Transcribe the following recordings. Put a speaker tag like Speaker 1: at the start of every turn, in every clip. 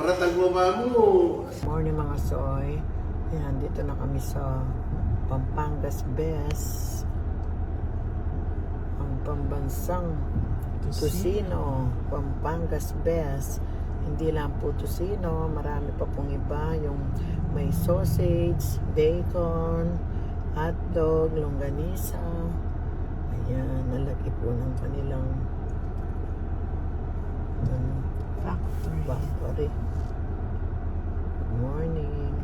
Speaker 1: Paratag baba mo.
Speaker 2: Morning mga soy. Ayan, dito na kami sa Pampangas Best. Ang pambansang Tocino. Pampangas Best. Hindi lang po Tocino, marami pa pong iba. Yung may sausage, bacon, hotdog, longganisa. Ayan, nalaki po ng kanilang factory. Good morning.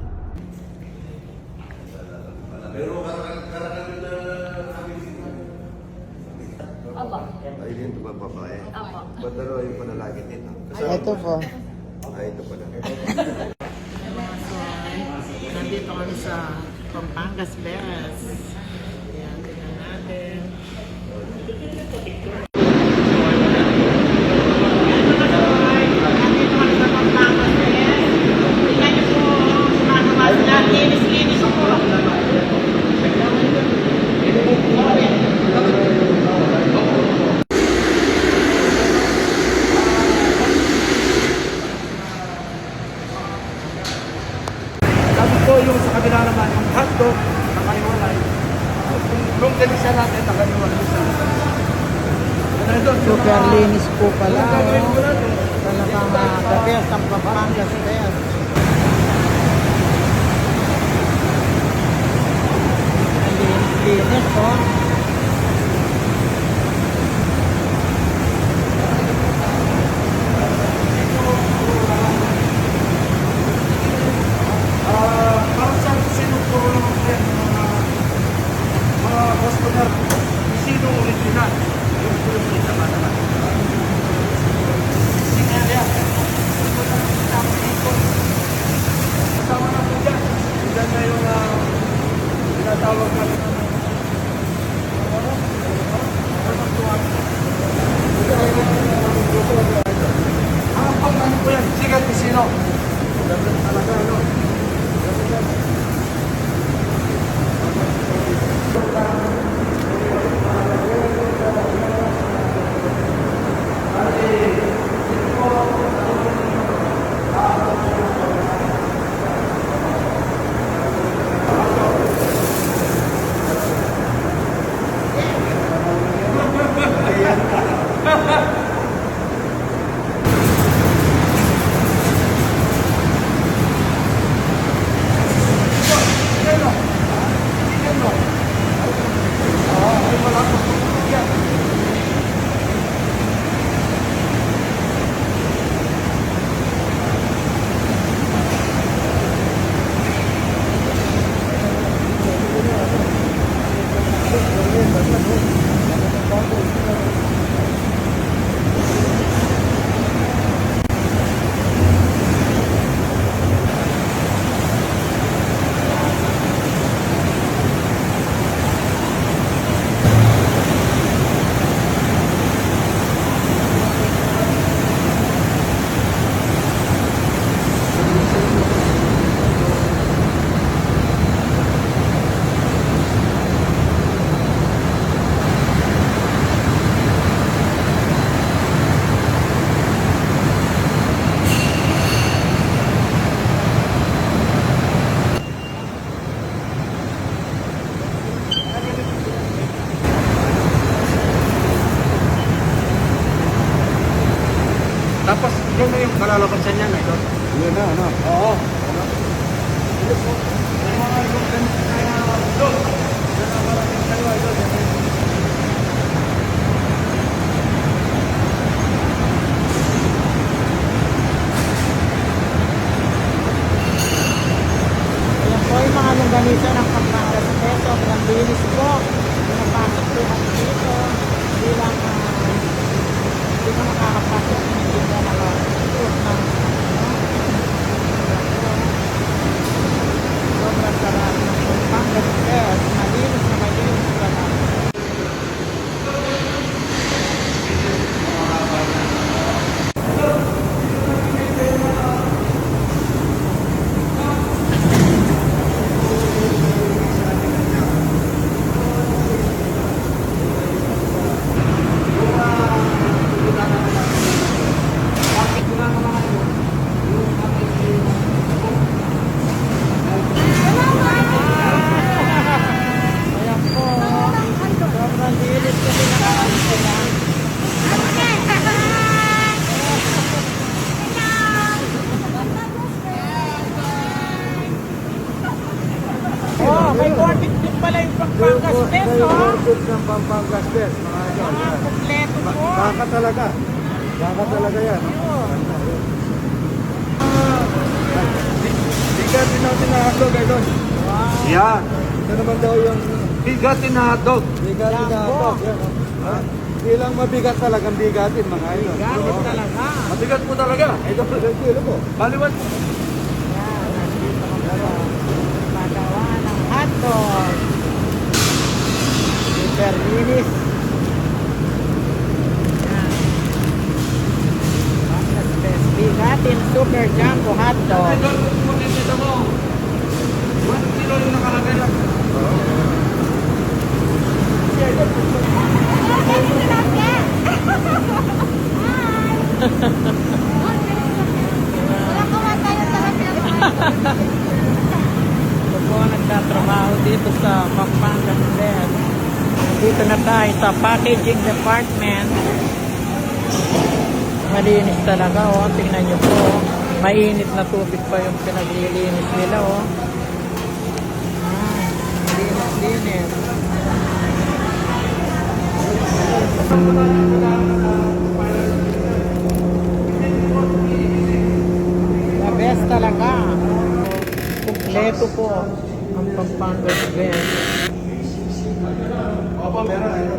Speaker 1: Pero karakan na
Speaker 3: Opo.
Speaker 1: ay dito ba babae?
Speaker 3: Opo.
Speaker 1: Ba't dalawa yung panalagit dito?
Speaker 2: Ito po.
Speaker 1: Ay, ito pala.
Speaker 2: Mga soy, nandito kami sa Pampangas Best. Ayan, tingnan natin.
Speaker 4: Sabi ko yung sa kabila naman, yung hotdog, nakaliwalay. Yung ganisa natin, nakaliwalay sa
Speaker 2: Super linis po pala.
Speaker 4: Ang gagawin ko natin,
Speaker 2: Talagang the best ang Pampangas Best. Ang linis po.
Speaker 4: para sa sinupuro naman po yan, mga customer, sino original. Yung po yung pinama naman. Kasama na po dyan. Dyan na yung tinatawag natin. Ang pang-ano po yan, sigat ni sino? Talaga, ano? Tapos, yun na yung kalalabasan niya, ito.
Speaker 1: Yun na, ano?
Speaker 4: Oo. Yung mga ibang ganito na doon. Yan ang maraming kaliwa, doon.
Speaker 2: Ayan po yung mga longganisa ng Pampangas Best. Sobrang linis po. Pinapasok po kami dito. Hindi lang hindi ka makakapasok kung hindi ka nakasuot ng sobrang sarap ng Pampangas Best. Best,
Speaker 3: yung
Speaker 2: oh.
Speaker 3: orbit ng Pampangas Best, mga idol.
Speaker 2: Mga
Speaker 3: Yan.
Speaker 2: kumpleto po.
Speaker 3: Baka talaga. Baka talaga yan.
Speaker 2: Ayun.
Speaker 3: Bigatin natin na hotdog, idol.
Speaker 2: Wow.
Speaker 1: Yan.
Speaker 3: Ito naman daw yung
Speaker 1: Bigatin na hotdog.
Speaker 3: bigatin na
Speaker 2: Jumbo.
Speaker 3: hotdog. Yan, oh. Ha? Bilang mabigat talagang bigatin, mga idol.
Speaker 2: Gamit talaga.
Speaker 1: Mabigat po talaga.
Speaker 3: Idol, kilo po.
Speaker 1: Baliwan.
Speaker 2: Yan, nandito kami sa magawa ng hotdog. Super linis. Yan. Pampas Best. Bigatin Super Jumbo Hotdog.
Speaker 1: Idol, kung makikita mo, 1 kilo yung nakalagay lang.
Speaker 2: Ito po ang nagtatrabaho dito sa Pampangas Best. Dito na tayo sa packaging department. Malinis talaga, oh. Tingnan nyo po. Mainit na tubig pa yung pinaglilinis nila, oh. Linis. The best talaga. Kumpleto po ang Pampangas Best.
Speaker 1: Opo, meron.